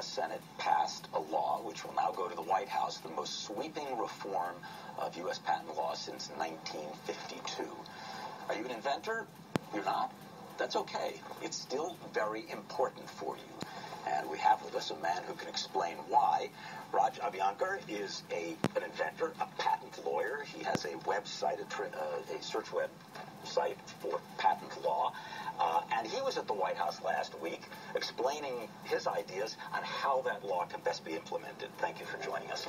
U.S. Senate passed a law which will now go to the White House, the most sweeping reform of U.S. patent law since 1952. Are you an inventor? You're not? That's okay. It's still very important for you. And we have with us a man who can explain why. Raj Abhyanker is an inventor, a patent lawyer. He has a website, a search website for patent law. And he was at the White House last week explaining his ideas on how that law can best be implemented. Thank you for joining us.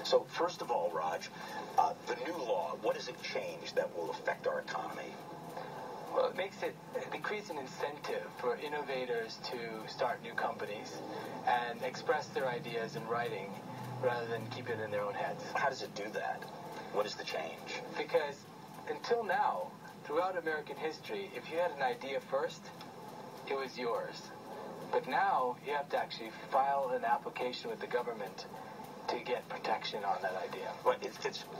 So first of all, Raj, the new law, what does it change that will affect our economy? Well, it creates an incentive for innovators to start new companies and express their ideas in writing rather than keep it in their own heads. How does it do that? What is the change? Because until now, throughout American history, if you had an idea first, it was yours. But now you have to actually file an application with the government to get protection on that idea. Well,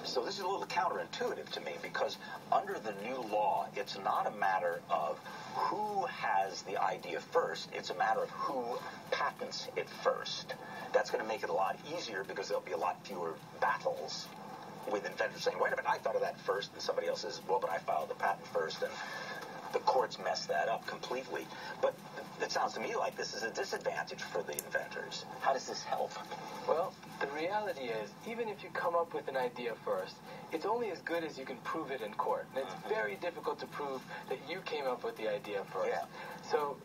so this is a little counterintuitive to me, because under the new law, it's not a matter of who has the idea first. It's a matter of who patents it first. That's going to make it a lot easier because there'll be a lot fewer battles with inventors saying, wait a minute, I thought of that first, and somebody else says, well, but I filed the patent first, and the courts mess that up completely. But it sounds to me like this is a disadvantage for the inventors. How does this help? Well, the reality is, even if you come up with an idea first, it's only as good as you can prove it in court. And it's very difficult to prove that you came up with the idea first. Yeah. So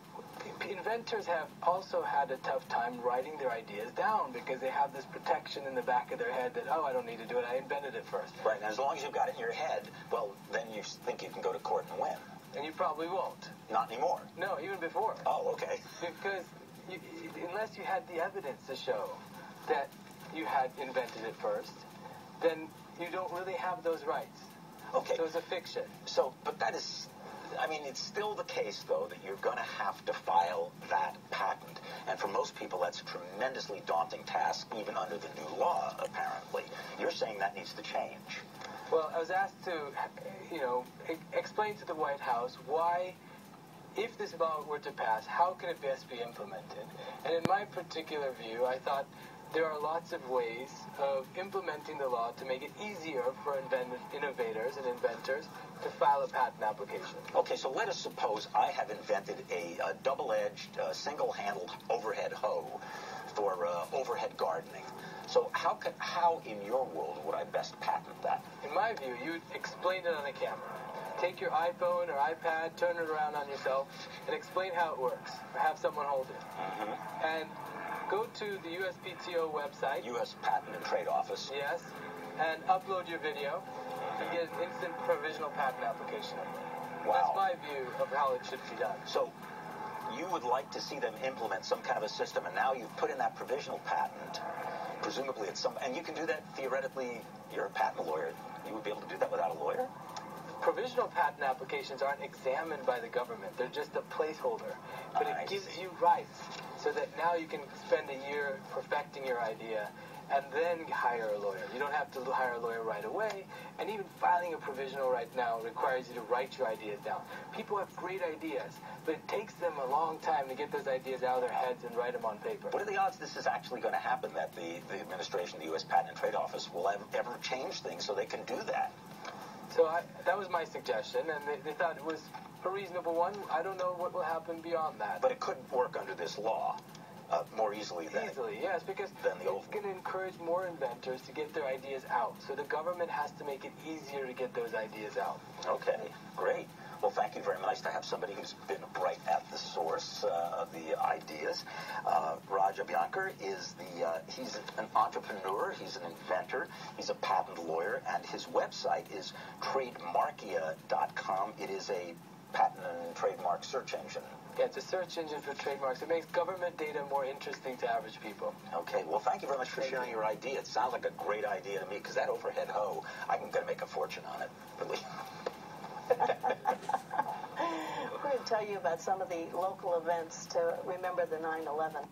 inventors have also had a tough time writing their ideas down because they have this protection in the back of their head that, oh, I don't need to do it, I invented it first. Right, and as long as you've got it in your head, well, then you think you can go to court and win. And you probably won't. Not anymore. No, even before. Oh, okay. Because unless you had the evidence to show that you had invented it first, then you don't really have those rights. Okay. So it's a fiction. So, but that is, I mean, it's still the case, though, that you're going to have to file that patent. And for most people, that's a tremendously daunting task, even under the new law, apparently. You're saying that needs to change. Well, I was asked to, explain to the White House why, if this law were to pass, how can it best be implemented? And in my particular view, I thought there are lots of ways of implementing the law to make it easier for innovators and inventors to file a patent application. Okay, so let us suppose I have invented a double-edged, single-handled overhead hoe for overhead gardening. So how in your world would I best patent that? In my view, you'd explain it on a camera. Take your iPhone or iPad, turn it around on yourself, and explain how it works, or have someone hold it. Mm-hmm. And go to the USPTO website. U.S. Patent and Trade Office. Yes, and upload your video and get an instant provisional patent application. Wow. That's my view of how it should be done. So you would like to see them implement some kind of a system, and now you've put in that provisional patent. Presumably it's and you can do that theoretically. You're a patent lawyer. You would be able to do that without a lawyer? Provisional patent applications aren't examined by the government. They're just a placeholder. But it gives you rights so that now you can spend a year perfecting your idea and then hire a lawyer. You don't have to hire a lawyer right away. And even filing a provisional right now requires you to write your ideas down. People have great ideas, but it takes them a long time to get those ideas out of their heads and write them on paper. What are the odds this is actually going to happen, that the administration, the U.S. Patent and Trade Office, will ever change things so they can do that? So that was my suggestion, and they thought it was a reasonable one. I don't know what will happen beyond that. But it could work under this law more easily than yes, because it's going to encourage more inventors to get their ideas out. So the government has to make it easier to get those ideas out. Okay, great. Well, thank you very much. Nice to have somebody who's been right at the source of the ideas. Raj Abhyanker he's an entrepreneur, he's an inventor, he's a patent lawyer, and his website is Trademarkia.com. It is a patent and trademark search engine. Yeah, it's a search engine for trademarks. It makes government data more interesting to average people. Okay, well, thank you very much for sharing your idea. It sounds like a great idea to me, because that overhead hoe, I'm going to make a fortune on it, really. We're going to tell you about some of the local events to remember the 9/11.